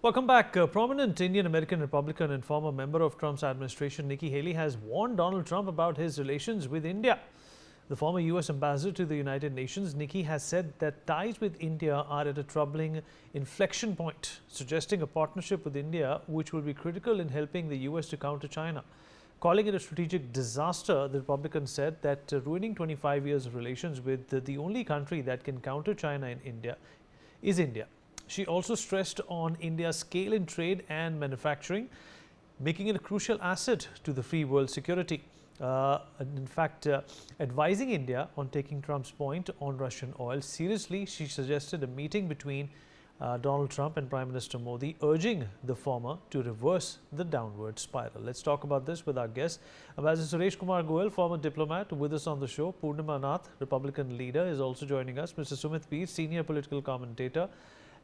Welcome back. Prominent Indian-American Republican and former member of Trump's administration, Nikki Haley, has warned Donald Trump about his relations with India. The former U.S. ambassador to the United Nations, Nikki, has said that ties with India are at a troubling inflection point, suggesting a partnership with India which will be critical in helping the U.S. to counter China. Calling it a strategic disaster, the Republican said that ruining 25 years of relations with the only country that can counter China in India is India. She also stressed on India's scale in trade and manufacturing, making it a crucial asset to the free world security. In fact, advising India on taking Trump's point on Russian oil seriously, she suggested a meeting between Donald Trump and Prime Minister Modi, urging the former to reverse the downward spiral. Let's talk about this with our guest, Ambassador Suresh Goel, former diplomat, with us on the show. Purnima Nath, Republican leader, is also joining us. Mr. Sumit Peer, senior political commentator,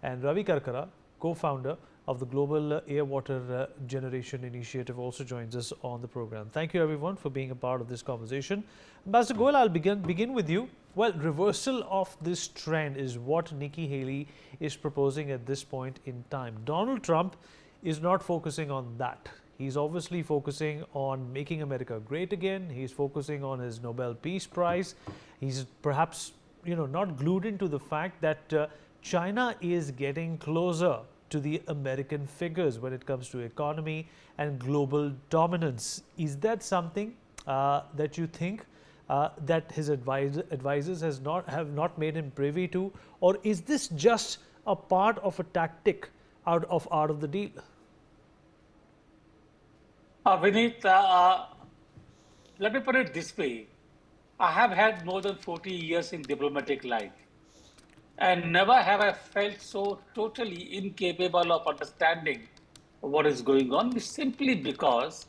and Ravi Karkara, co-founder of the Global Air Water Generation Initiative, also joins us on the program. Thank you everyone for being a part of this conversation. Ambassador Goel, I'll begin with you. Well, reversal of this trend is what Nikki Haley is proposing at this point in time. Donald Trump is not focusing on that. He's obviously focusing on making America great again. He's focusing on his Nobel Peace Prize. He's perhaps, not glued into the fact that China is getting closer to the American figures when it comes to economy and global dominance. Is that something that you think that his advisors have not made him privy to, or is this just a part of a tactic out of the deal? Vineet, let me put it this way. I have had more than 40 years in diplomatic life, and never have I felt so totally incapable of understanding what is going on, simply because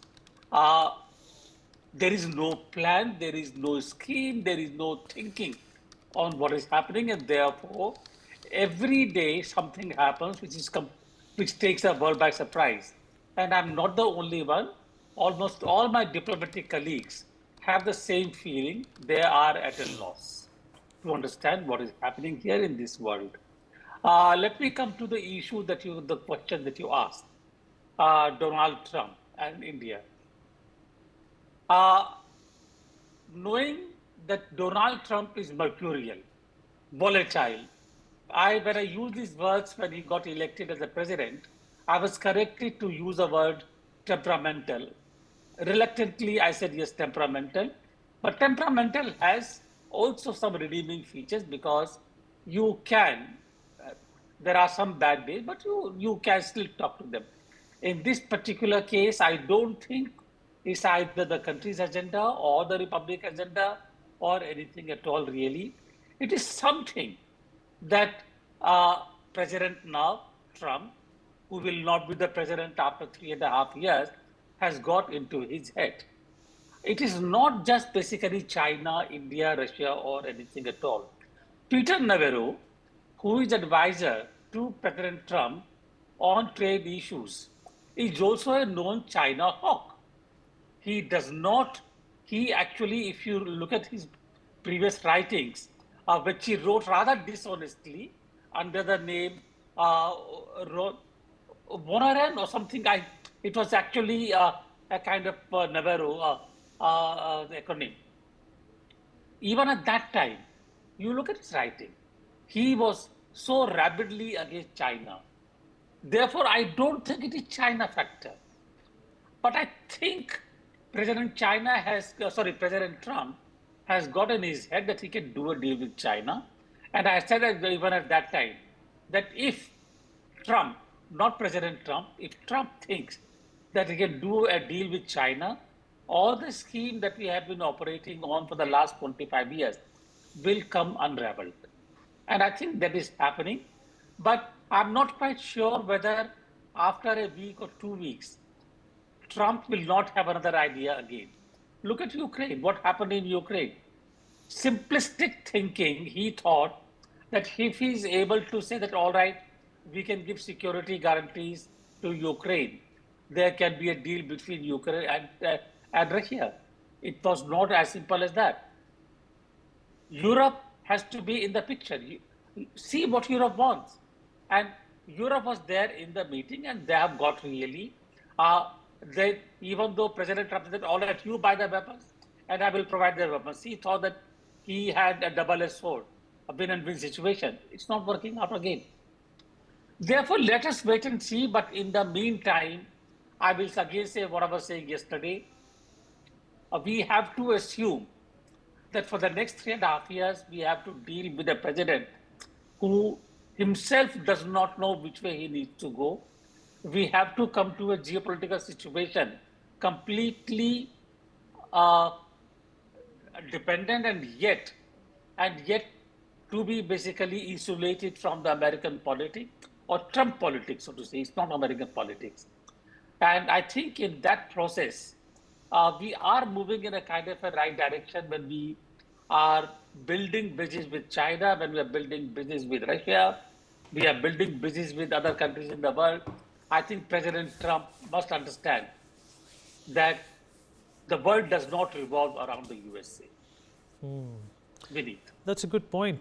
there is no plan, there is no scheme, there is no thinking on what is happening, and therefore every day something happens which takes the world by surprise. And I'm not the only one. Almost all my diplomatic colleagues have the same feeling. They are at a loss to understand what is happening here in this world. Let me come to the issue the question that you asked, Donald Trump and India. Knowing that Donald Trump is mercurial, volatile, when I use these words when he got elected as a president, I was corrected to use the word temperamental. Reluctantly, I said yes, temperamental, but temperamental has also some redeeming features, because you can, there are some bad days, but you can still talk to them. In this particular case, I don't think it's either the country's agenda or the Republic agenda or anything at all, really. It is something that President now, Trump, who will not be the president after 3.5 years, has got into his head. It is not just basically China, India, Russia, or anything at all. Peter Navarro, who is advisor to President Trump on trade issues, is also a known China hawk. He actually, if you look at his previous writings, which he wrote rather dishonestly under the name Bonaran or something, it was actually a kind of Navarro acronym. Even at that time, you look at his writing, he was so rabidly against China. Therefore, I don't think it is China factor. But I think President Trump has got in his head that he can do a deal with China. And I said even at that time that if Trump, not President Trump, if Trump thinks that he can do a deal with China, all the scheme that we have been operating on for the last 25 years will come unraveled. And I think that is happening. But I'm not quite sure whether after a week or 2 weeks, Trump will not have another idea again. Look at Ukraine, what happened in Ukraine. Simplistic thinking, he thought that if he's able to say that, all right, we can give security guarantees to Ukraine, there can be a deal between Ukraine and Russia. It was not as simple as that. Europe has to be in the picture. See what Europe wants. And Europe was there in the meeting and they have got really, uh, even though President Trump said, all right, you buy the weapons and I will provide the weapons. He thought that he had a double-edged sword, a win and win situation. It's not working out again. Therefore, let us wait and see. But in the meantime, I will again say what I was saying yesterday. We have to assume that for the next 3.5 years, we have to deal with a president who himself does not know which way he needs to go. We have to come to a geopolitical situation completely uh, dependent and yet to be basically insulated from the American politics or Trump politics, so to say. It's not American politics. And I think in that process, we are moving in a kind of a right direction when we are building bridges with China, when we are building bridges with Russia, we are building bridges with other countries in the world. I think President Trump must understand that the world does not revolve around the USA. Vineet. That's a good point.